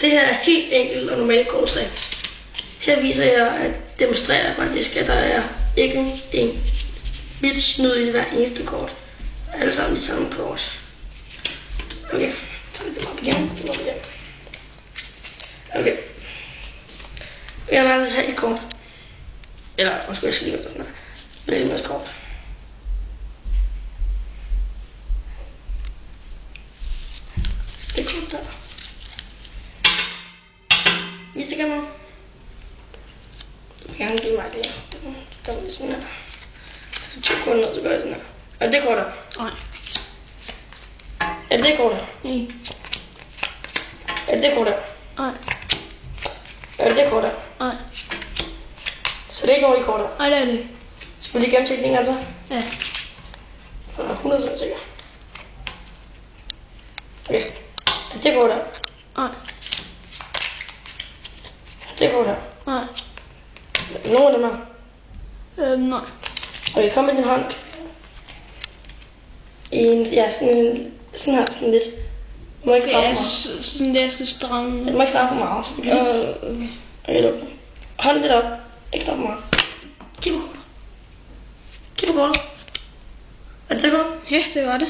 Det her er helt enkelt og normalt kortslag. Her viser jeg at demonstrere faktisk, at der er ikke en vidt snyd i hver eneste kort. Alle sammen i samme kort. Okay, så er det op igen. Okay. Jeg har altså tage et kort. Eller, måske jeg skal lige gøre sådan her. Det er simpelthen kort. Det kort der. Vis det kamera. Du kan gerne give mig det her. Det gør vi sådan her. Så 2 kunder ned, så gør jeg sådan her. Er det kort der? Nej. Er det kort der? Nej. Er det kort der? Nej. Er det kort der? Nej. Så det er ikke ordentligt kort der? Nej, det er det. Skal vi lige gennemtjekke den altså? Ja. Jeg er 100% sikker. Okay. Er det kort der? Nej. Er det kort der? Nej. Nogle af dem her? Nej. Okay, kom med din hånd. Ja, sådan her, sådan lidt. Du må ikke straffe mig. Sådan det, jeg skal stramme. Du må ikke straffe mig også. Okay. Okay, luk den. Hånd lidt op. Ikke straffe mig. Kig på kortet. Kig på kortet. Er det godt? Ja, det var det.